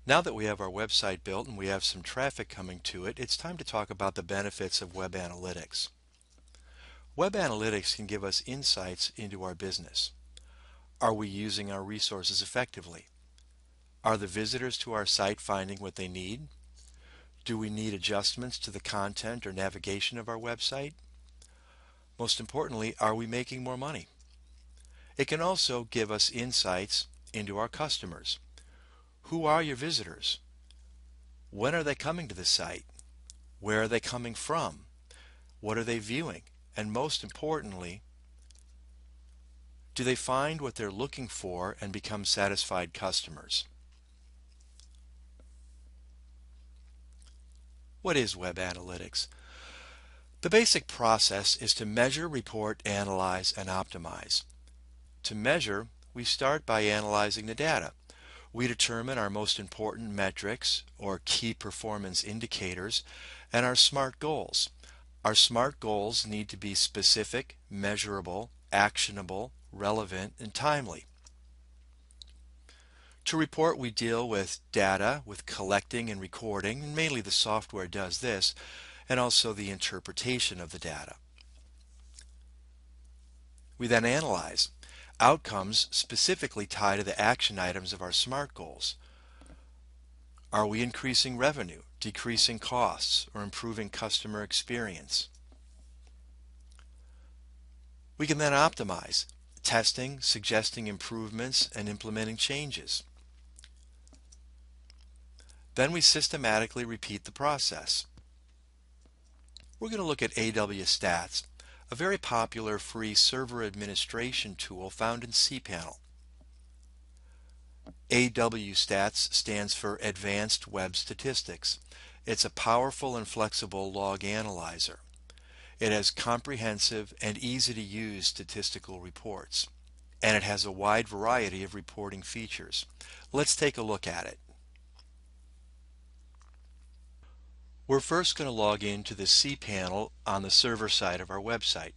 Now that we have our website built and we have some traffic coming to it, it's time to talk about the benefits of web analytics. Web analytics can give us insights into our business. Are we using our resources effectively? Are the visitors to our site finding what they need? Do we need adjustments to the content or navigation of our website? Most importantly, are we making more money? It can also give us insights into our customers. Who are your visitors? When are they coming to the site? Where are they coming from? What are they viewing? And most importantly, do they find what they're looking for and become satisfied customers? What is web analytics? The basic process is to measure, report, analyze, and optimize. To measure, we start by analyzing the data. We determine our most important metrics or key performance indicators and our SMART goals. Our SMART goals need to be specific, measurable, actionable, relevant, and timely. To report, we deal with data, with collecting and recording, and mainly the software does this, and also the interpretation of the data. We then analyze. Outcomes specifically tie to the action items of our SMART goals. Are we increasing revenue, decreasing costs, or improving customer experience? We can then optimize, testing, suggesting improvements, and implementing changes. Then we systematically repeat the process. We're going to look at AWStats, a very popular free server administration tool found in cPanel. AWStats stands for Advanced Web Statistics. It's a powerful and flexible log analyzer. It has comprehensive and easy to use statistical reports, and it has a wide variety of reporting features. Let's take a look at it. We're first going to log into the cPanel on the server side of our website.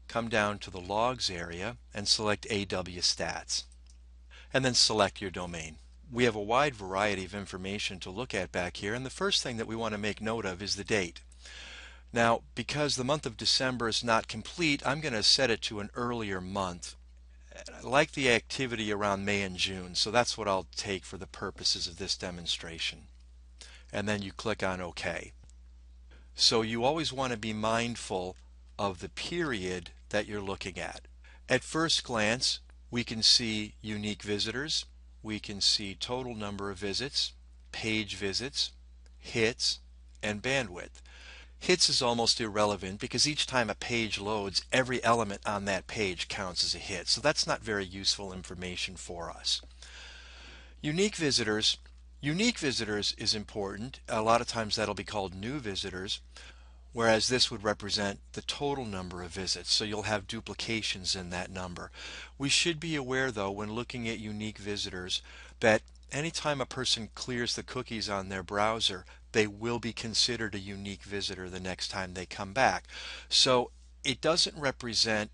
Come down to the Logs area and select AWStats, and then select your domain. We have a wide variety of information to look at back here, and the first thing that we want to make note of is the date. Now, because the month of December is not complete, I'm going to set it to an earlier month. I like the activity around May and June, so that's what I'll take for the purposes of this demonstration. And then you click on OK. So you always want to be mindful of the period that you're looking at. At first glance, we can see unique visitors, we can see total number of visits, page visits, hits, and bandwidth. Hits is almost irrelevant because each time a page loads, every element on that page counts as a hit. So that's not very useful information for us. Unique visitors is important. A lot of times that'll be called new visitors, whereas this would represent the total number of visits. So you'll have duplications in that number. We should be aware though when looking at unique visitors that anytime a person clears the cookies on their browser, they will be considered a unique visitor the next time they come back. So it doesn't represent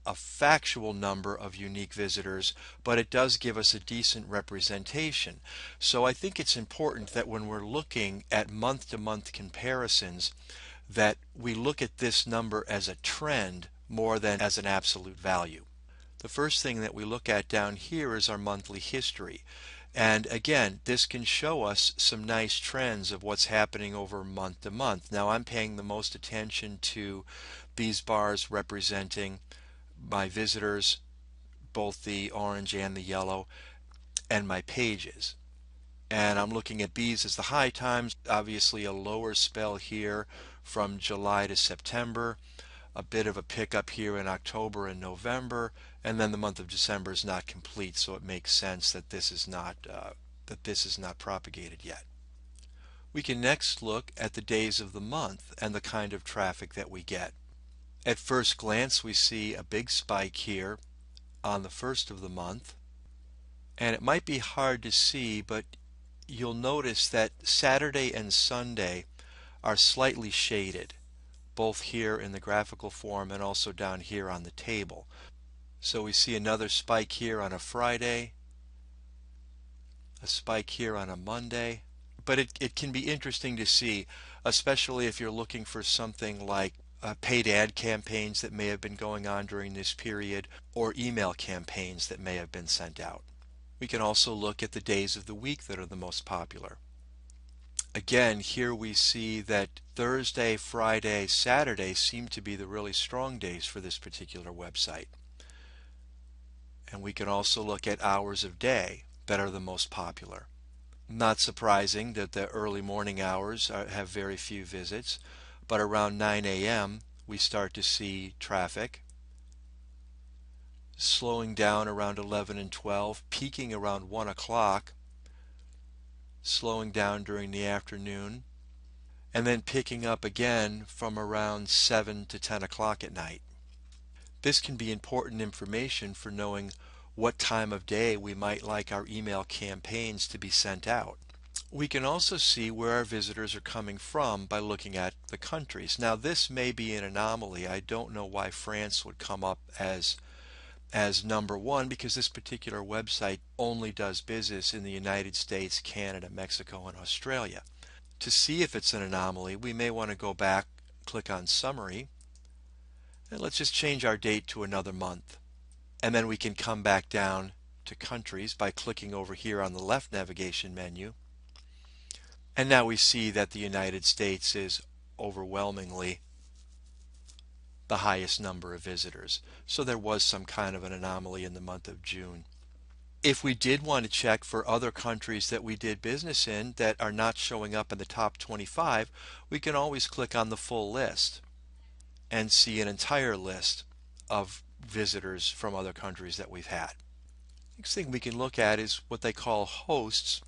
a factual number of unique visitors, but it does give us a decent representation. So I think it's important that when we're looking at month-to-month comparisons, that we look at this number as a trend more than as an absolute value. The first thing that we look at down here is our monthly history. And again, this can show us some nice trends of what's happening over month to month. Now I'm paying the most attention to these bars representing my visitors, both the orange and the yellow, and my pages. And I'm looking at these as the high times, obviously a lower spell here from July to September, a bit of a pickup here in October and November, and then the month of December is not complete, so it makes sense that this is not propagated yet. We can next look at the days of the month and the kind of traffic that we get. At first glance, we see a big spike here on the first of the month, and it might be hard to see, but you'll notice that Saturday and Sunday are slightly shaded, both here in the graphical form and also down here on the table. So we see another spike here on a Friday, A spike here on a Monday. But it can be interesting to see, especially if you're looking for something like paid ad campaigns that may have been going on during this period, or email campaigns that may have been sent out. We can also look at the days of the week that are the most popular. Again, here we see that Thursday, Friday, Saturday seem to be the really strong days for this particular website. And we can also look at hours of day that are the most popular. Not surprising that the early morning hours have very few visits, but around 9 a.m. we start to see traffic slowing down around 11 and 12, peaking around 1 o'clock, slowing down during the afternoon, and then picking up again from around 7 to 10 o'clock at night. This can be important information for knowing what time of day we might like our email campaigns to be sent out. We can also see where our visitors are coming from by looking at the countries. Now this may be an anomaly. I don't know why France would come up as number one, because this particular website only does business in the United States, Canada, Mexico, and Australia. To see if it's an anomaly, we may want to go back, click on Summary, and let's just change our date to another month. And then we can come back down to Countries by clicking over here on the left navigation menu. And now we see that the United States is overwhelmingly the highest number of visitors. So there was some kind of an anomaly in the month of June. If we did want to check for other countries that we did business in that are not showing up in the top 25, we can always click on the full list and see an entire list of visitors from other countries that we've had. Next thing we can look at is what they call hosts,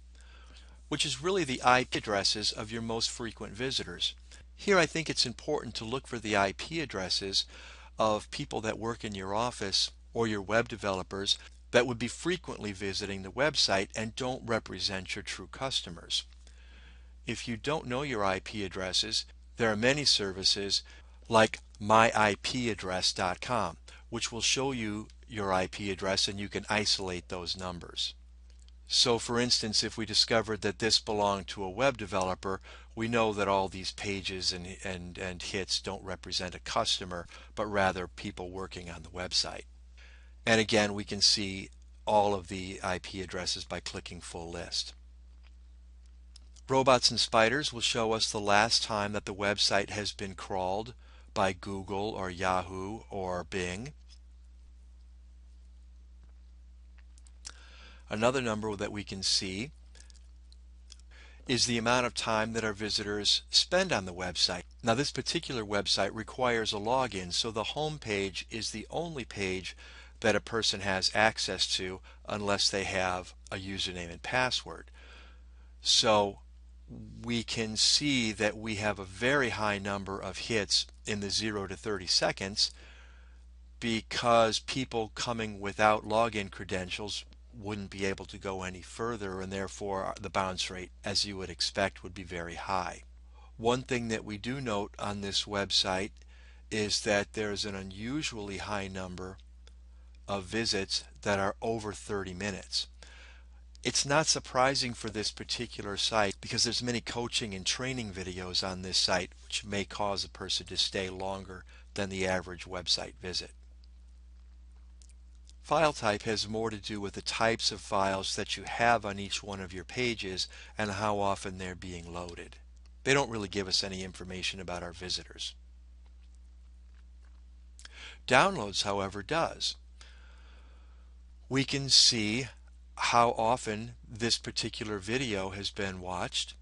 which is really the IP addresses of your most frequent visitors. Here I think it's important to look for the IP addresses of people that work in your office or your web developers that would be frequently visiting the website and don't represent your true customers. If you don't know your IP addresses, there are many services like myIPaddress.com, which will show you your IP address and you can isolate those numbers. So for instance, if we discovered that this belonged to a web developer, we know that all these pages and hits don't represent a customer, but rather people working on the website. And again, we can see all of the IP addresses by clicking full list. Robots and spiders will show us the last time that the website has been crawled by Google or Yahoo or Bing. Another number that we can see is the amount of time that our visitors spend on the website. Now this particular website requires a login, so the home page is the only page that a person has access to unless they have a username and password. So we can see that we have a very high number of hits in the 0 to 30 seconds because people coming without login credentials wouldn't be able to go any further, and therefore the bounce rate, as you would expect, would be very high. One thing that we do note on this website is that there's an unusually high number of visits that are over 30 minutes. It's not surprising for this particular site because there's many coaching and training videos on this site, which may cause a person to stay longer than the average website visit. File type has more to do with the types of files that you have on each one of your pages and how often they're being loaded. They don't really give us any information about our visitors. Downloads, however, does. We can see how often this particular video has been watched.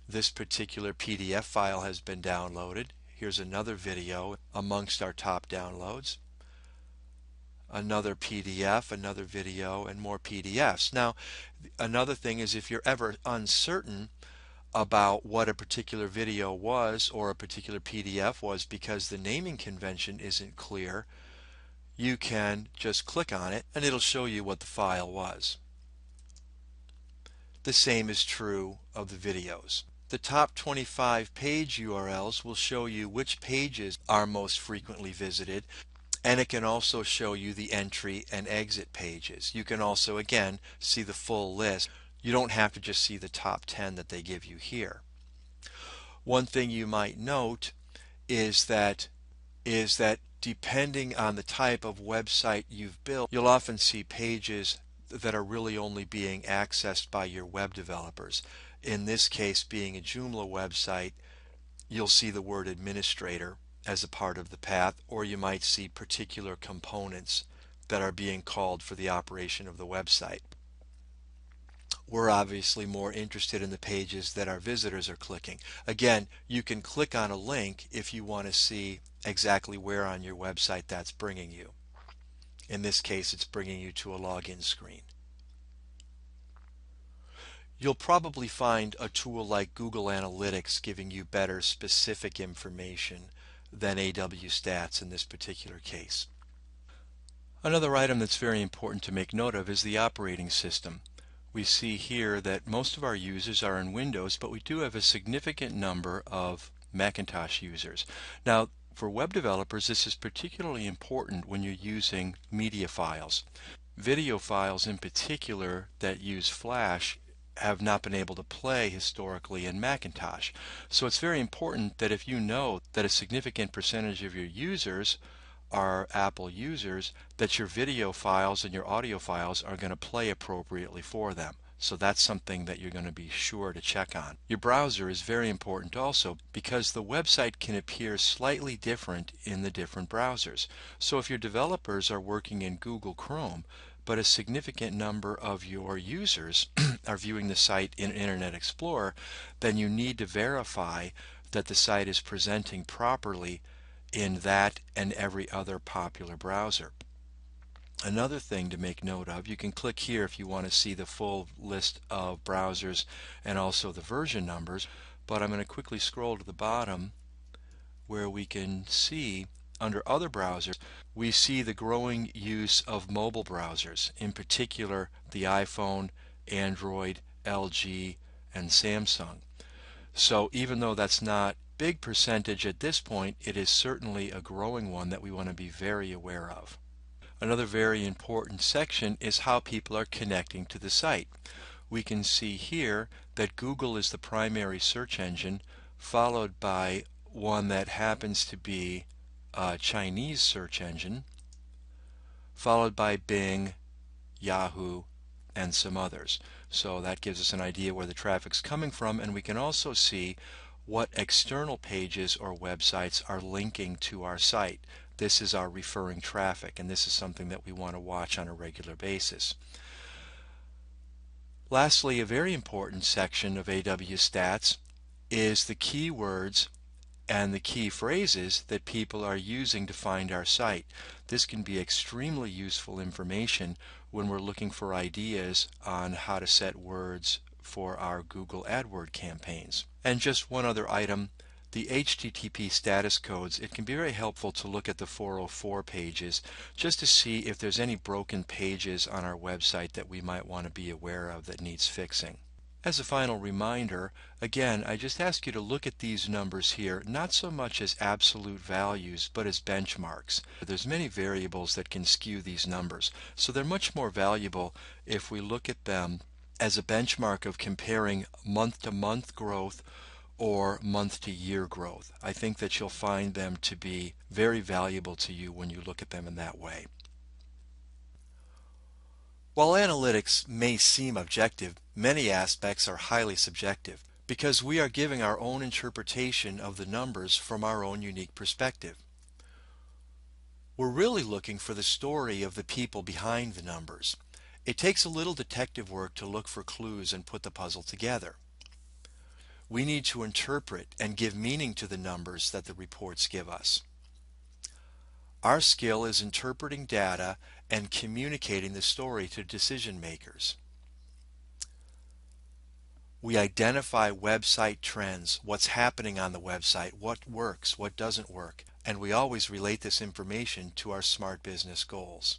This particular PDF file has been downloaded. Here's another video amongst our top downloads. Another PDF, another video, and more PDFs. Now, another thing is if you're ever uncertain about what a particular video was or a particular PDF was because the naming convention isn't clear, you can just click on it and it'll show you what the file was. The same is true of the videos. The top 25 page URLs will show you which pages are most frequently visited, and it can also show you the entry and exit pages. You can also, again, see the full list. You don't have to just see the top 10 that they give you here. One thing you might note is that depending on the type of website you've built, you'll often see pages that are really only being accessed by your web developers. In this case, being a Joomla website, you'll see the word administrator as a part of the path, or you might see particular components that are being called for the operation of the website. We're obviously more interested in the pages that our visitors are clicking. Again, you can click on a link if you want to see exactly where on your website that's bringing you. In this case, it's bringing you to a login screen. You'll probably find a tool like Google Analytics giving you better specific information than AWStats in this particular case. Another item that's very important to make note of is the operating system. We see here that most of our users are in Windows, but we do have a significant number of Macintosh users. Now, for web developers, this is particularly important when you're using media files. Video files in particular that use Flash have not been able to play historically in Macintosh. So it's very important that if you know that a significant percentage of your users are Apple users, that your video files and your audio files are going to play appropriately for them. So that's something that you're going to be sure to check on. Your browser is very important also because the website can appear slightly different in the different browsers. So if your developers are working in Google Chrome, but a significant number of your users are viewing the site in Internet Explorer, then you need to verify that the site is presenting properly in that and every other popular browser. Another thing to make note of, you can click here if you want to see the full list of browsers and also the version numbers, but I'm going to quickly scroll to the bottom where we can see under other browsers, we see the growing use of mobile browsers, in particular the iPhone, Android, LG, and Samsung. So even though that's not big percentage at this point, it is certainly a growing one that we want to be very aware of. Another very important section is how people are connecting to the site. We can see here that Google is the primary search engine, followed by one that happens to be a Chinese search engine, followed by Bing, Yahoo, and some others. So that gives us an idea where the traffic's coming from, and we can also see what external pages or websites are linking to our site. This is our referring traffic, and this is something that we want to watch on a regular basis. Lastly, a very important section of AWStats is the keywords and the key phrases that people are using to find our site. This can be extremely useful information when we're looking for ideas on how to set words for our Google AdWords campaigns. And just one other item, the HTTP status codes. It can be very helpful to look at the 404 pages just to see if there's any broken pages on our website that we might want to be aware of that needs fixing. As a final reminder, again, I just ask you to look at these numbers here, not so much as absolute values, but as benchmarks. There's many variables that can skew these numbers, so they're much more valuable if we look at them as a benchmark of comparing month-to-month growth or month-to-year growth. I think that you'll find them to be very valuable to you when you look at them in that way. While analytics may seem objective, many aspects are highly subjective because we are giving our own interpretation of the numbers from our own unique perspective. We're really looking for the story of the people behind the numbers. It takes a little detective work to look for clues and put the puzzle together. We need to interpret and give meaning to the numbers that the reports give us. Our skill is interpreting data and communicating the story to decision makers. We identify website trends, what's happening on the website, what works, what doesn't work, and we always relate this information to our smart business goals.